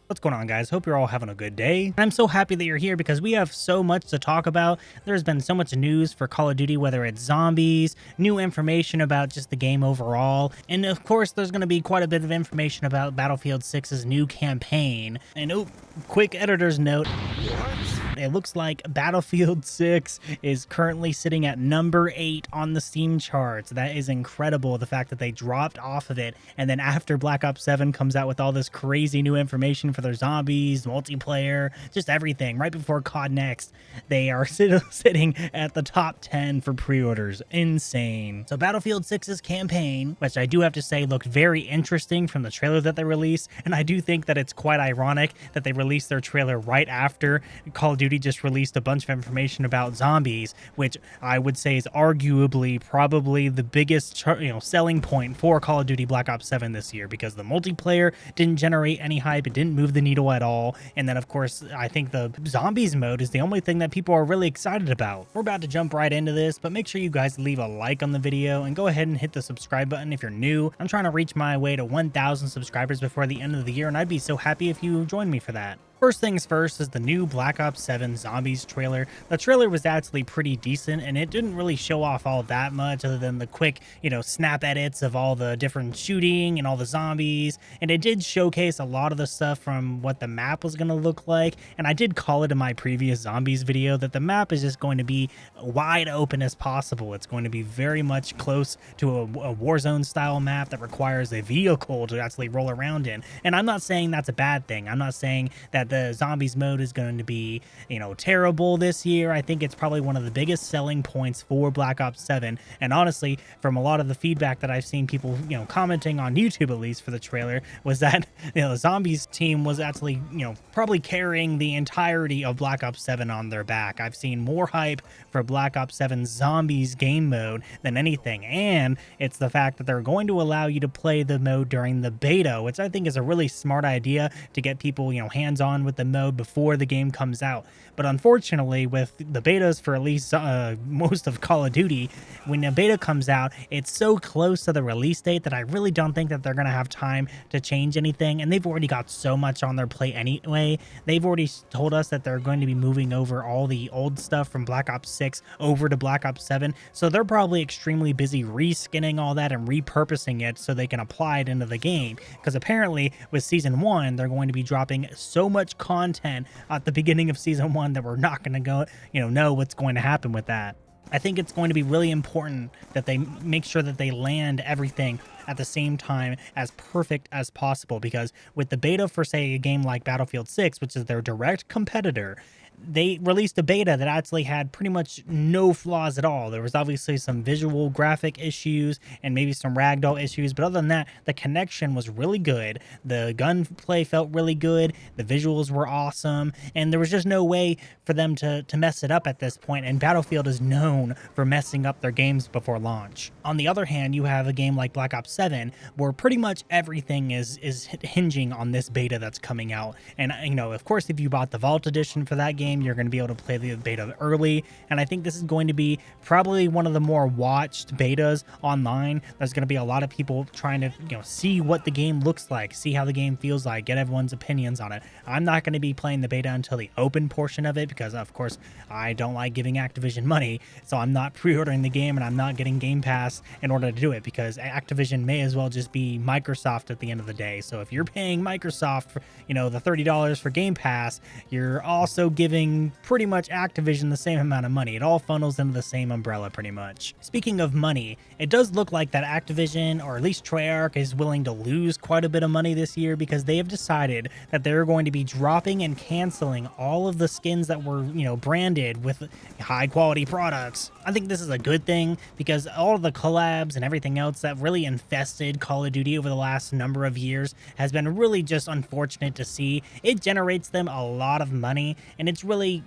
What's going on, guys? Hope you're all having a good day. I'm so happy that you're here because we have so much to talk about. There's been so much news for Call of Duty, whether it's zombies, new information about just the game overall, and of course there's going to be quite a bit of information about Battlefield 6's new campaign. And quick editor's note. It looks like Battlefield 6 is currently sitting at number 8 on the Steam charts. That is incredible, the fact that they dropped off of it, and then after Black Ops 7 comes out with all this crazy new information for their zombies, multiplayer, just everything, right before COD Next, they are sitting at the top 10 for pre-orders. Insane. So Battlefield 6's campaign, which I do have to say looked very interesting from the trailer that they released, and I do think that it's quite ironic that they released their trailer right after Call of Duty just released a bunch of information about zombies, which I would say is arguably probably the biggest selling point for Call of Duty Black Ops 7 this year, because the multiplayer didn't generate any hype, it didn't move the needle at all, and then of course I think the zombies mode is the only thing that people are really excited about. We're about to jump right into this, but make sure you guys leave a like on the video and go ahead and hit the subscribe button if you're new. I'm trying to reach my way to 1,000 subscribers before the end of the year, and I'd be so happy if you join me for that. First things first is the new Black Ops 7 Zombies trailer. The trailer was actually pretty decent, and it didn't really show off all that much other than the quick, snap edits of all the different shooting and all the zombies. And it did showcase a lot of the stuff from what the map was going to look like. And I did call it in my previous Zombies video that the map is just going to be wide open as possible. It's going to be very much close to a Warzone style map that requires a vehicle to actually roll around in. And I'm not saying that's a bad thing. I'm not saying that the zombies mode is going to be, terrible this year. I think it's probably one of the biggest selling points for Black Ops 7. And honestly, from a lot of the feedback that I've seen people, commenting on YouTube at least for the trailer, was that, the zombies team was actually, probably carrying the entirety of Black Ops 7 on their back. I've seen more hype for Black Ops 7 zombies game mode than anything. And it's the fact that they're going to allow you to play the mode during the beta, which I think is a really smart idea to get people, hands-on with the mode before the game comes out. But unfortunately, with the betas for at least most of Call of Duty, when the beta comes out, it's so close to the release date that I really don't think that they're going to have time to change anything, and they've already got so much on their plate anyway. They've already told us that they're going to be moving over all the old stuff from Black Ops 6 over to Black Ops 7, so they're probably extremely busy reskinning all that and repurposing it so they can apply it into the game, because apparently with Season 1, they're going to be dropping so much content at the beginning of Season 1 that we're not going to go, know what's going to happen with that. I think it's going to be really important that they make sure that they land everything at the same time as perfect as possible, because with the beta for, say, a game like Battlefield 6, which is their direct competitor, they released a beta that actually had pretty much no flaws at all. There was obviously some visual graphic issues and maybe some ragdoll issues, but other than that, the connection was really good. The gunplay felt really good. The visuals were awesome, and there was just no way for them to mess it up at this point, and Battlefield is known for messing up their games before launch. On the other hand, you have a game like Black Ops 7 where pretty much everything is hinging on this beta that's coming out. And of course, if you bought the Vault Edition for that game, you're going to be able to play the beta early, and I think this is going to be probably one of the more watched betas online. There's going to be a lot of people trying to see what the game looks like, see how the game feels like, get everyone's opinions on it. I'm not going to be playing the beta until the open portion of it, because of course I don't like giving Activision money, so I'm not pre-ordering the game, and I'm not getting Game Pass in order to do it, because Activision may as well just be Microsoft at the end of the day. So if you're paying Microsoft for the $30 for Game Pass, you're also giving pretty much Activision the same amount of money. It all funnels into the same umbrella pretty much. Speaking of money, it does look like that Activision, or at least Treyarch, is willing to lose quite a bit of money this year, because they have decided that they're going to be dropping and canceling all of the skins that were, branded with high quality products. I think this is a good thing, because all of the collabs and everything else that really infested Call of Duty over the last number of years has been really just unfortunate to see. It generates them a lot of money, and it's really,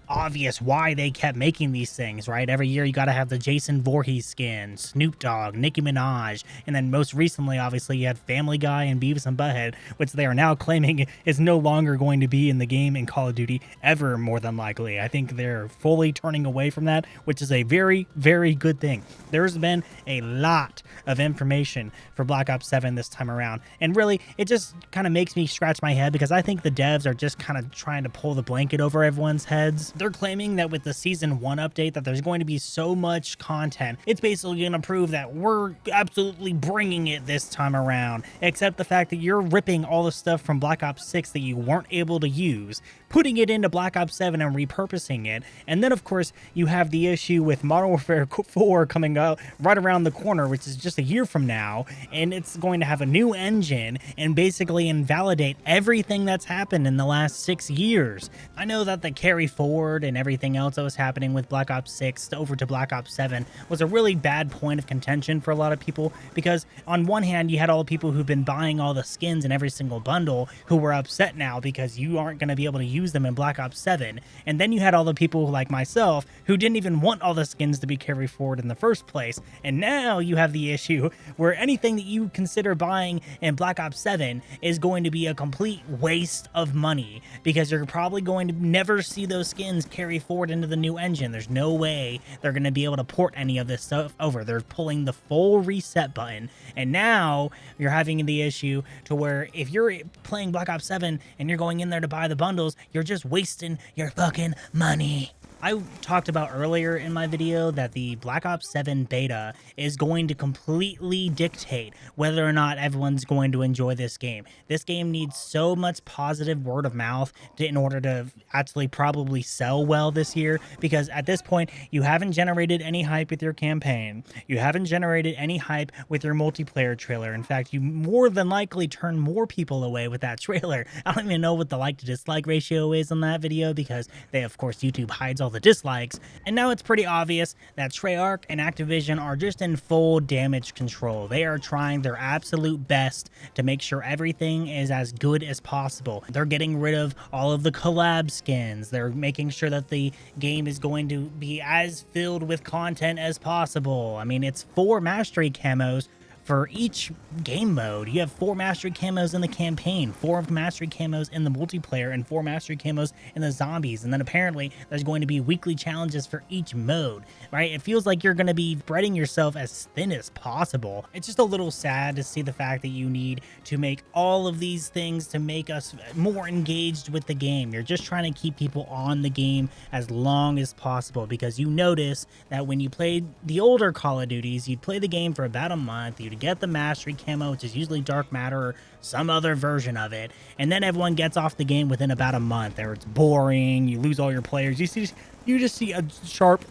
obvious why they kept making these things, right? Every year you got to have the Jason Voorhees skin, Snoop Dogg, Nicki Minaj, and then most recently, obviously, you had Family Guy and Beavis and Butthead, which they are now claiming is no longer going to be in the game in Call of Duty ever, more than likely. I think they're fully turning away from that, which is a very, very good thing. There's been a lot of information for Black Ops 7 this time around, and really, it just kind of makes me scratch my head because I think the devs are just kind of trying to pull the blanket over everyone's heads. They're claiming that with the Season 1 update that there's going to be so much content, it's basically going to prove that we're absolutely bringing it this time around, except the fact that you're ripping all the stuff from Black Ops 6 that you weren't able to use, putting it into Black Ops 7 and repurposing it. And then, of course, you have the issue with Modern Warfare 4 coming out right around the corner, which is just a year from now, and it's going to have a new engine and basically invalidate everything that's happened in the last 6 years. I know that the carry forward and everything else that was happening with Black Ops 6 over to Black Ops 7 was a really bad point of contention for a lot of people, because on one hand you had all the people who've been buying all the skins in every single bundle who were upset now because you aren't going to be able to use them in Black Ops 7, and then you had all the people like myself who didn't even want all the skins to be carried forward in the first place, and now you have the issue where anything that you consider buying in Black Ops 7 is going to be a complete waste of money, because you're probably going to never see those skins carry forward into the new engine. There's no way they're going to be able to port any of this stuff over. They're pulling the full reset button, and now you're having the issue to where if you're playing Black Ops 7 and you're going in there to buy the bundles, you're just wasting your fucking money. I talked about earlier in my video that the Black Ops 7 beta is going to completely dictate whether or not everyone's going to enjoy this game. This game needs so much positive word of mouth in order to actually probably sell well this year, because at this point, you haven't generated any hype with your campaign. You haven't generated any hype with your multiplayer trailer. In fact, you more than likely turn more people away with that trailer. I don't even know what the like to dislike ratio is on that video, because of course, YouTube hides all the dislikes, and now it's pretty obvious that Treyarch and Activision are just in full damage control. They are trying their absolute best to make sure everything is as good as possible. They're getting rid of all of the collab skins. They're making sure that the game is going to be as filled with content as possible. I mean, it's 4 mastery camos for each game mode. You have 4 mastery camos in the campaign, 4 mastery camos in the multiplayer, and 4 mastery camos in the zombies. And then apparently there's going to be weekly challenges for each mode, right? It feels like you're going to be spreading yourself as thin as possible. It's just a little sad to see the fact that you need to make all of these things to make us more engaged with the game. You're just trying to keep people on the game as long as possible, because you notice that when you played the older Call of Duties, you'd play the game for about a month, you'd get the mastery camo, which is usually dark matter or some other version of it, and then everyone gets off the game within about a month, or it's boring, you lose all your players. You just see a sharp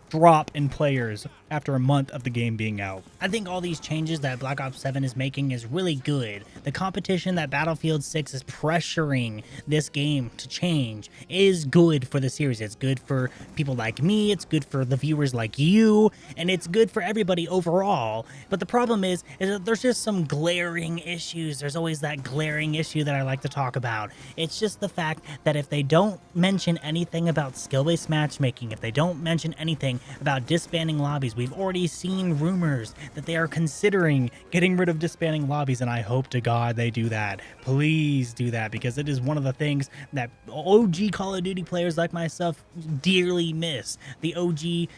drop in players after a month of the game being out. I think all these changes that Black Ops 7 is making is really good. The competition that Battlefield 6 is pressuring this game to change is good for the series. It's good for people like me, it's good for the viewers like you, and it's good for everybody overall. But the problem is that there's just some glaring issues. There's always that glaring issue that I like to talk about. It's just the fact that if they don't mention anything about skill-based matchmaking, if they don't mention anything about disbanding lobbies, we've already seen rumors that they are considering getting rid of disbanding lobbies, and I hope to God they do that. Please do that, because it is one of the things that OG Call of Duty players like myself dearly miss. The OG,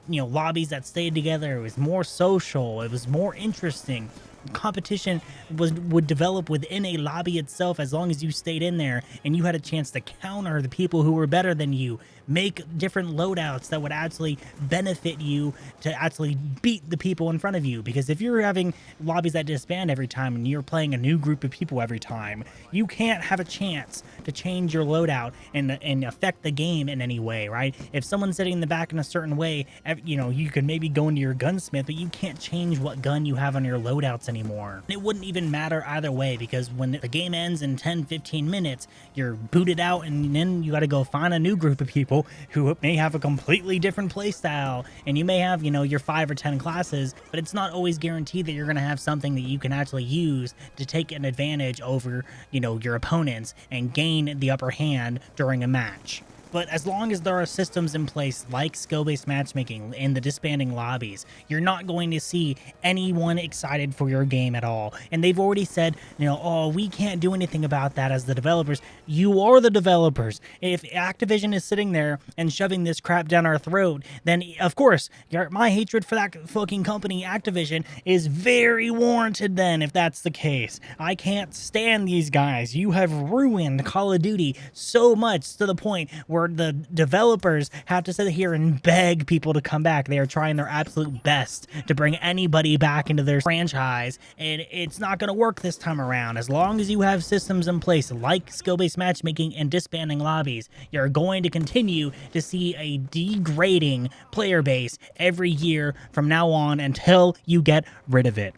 lobbies that stayed together. It was more social. It was more interesting. Competition would develop within a lobby itself as long as you stayed in there and you had a chance to counter the people who were better than you, make different loadouts that would actually benefit you to actually beat the people in front of you. Because if you're having lobbies that disband every time and you're playing a new group of people every time, you can't have a chance to change your loadout and affect the game in any way, right? If someone's sitting in the back in a certain way, you could maybe go into your gunsmith, but you can't change what gun you have on your loadouts anymore. It wouldn't even matter either way, because when the game ends in 10-15 minutes, you're booted out, and then you got to go find a new group of people who may have a completely different play style, and you may have your 5 or 10 classes, but it's not always guaranteed that you're going to have something that you can actually use to take an advantage over your opponents and gain the upper hand during a match. But as long as there are systems in place like skill-based matchmaking in the disbanding lobbies, you're not going to see anyone excited for your game at all. And they've already said, oh, we can't do anything about that as the developers. You are the developers. If Activision is sitting there and shoving this crap down our throat, then of course, my hatred for that fucking company, Activision, is very warranted then, if that's the case. I can't stand these guys. You have ruined Call of Duty so much to the point where the developers have to sit here and beg people to come back. They are trying their absolute best to bring anybody back into their franchise, and it's not going to work this time around. As long as you have systems in place like skill-based matchmaking and disbanding lobbies, you're going to continue to see a degrading player base every year from now on until you get rid of it.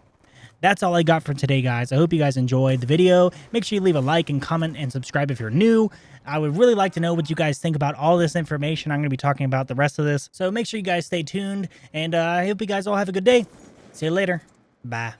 That's all I got for today, guys. I hope you guys enjoyed the video. Make sure you leave a like and comment and subscribe if you're new. I would really like to know what you guys think about all this information. I'm going to be talking about the rest of this. So make sure you guys stay tuned, and I hope you guys all have a good day. See you later. Bye.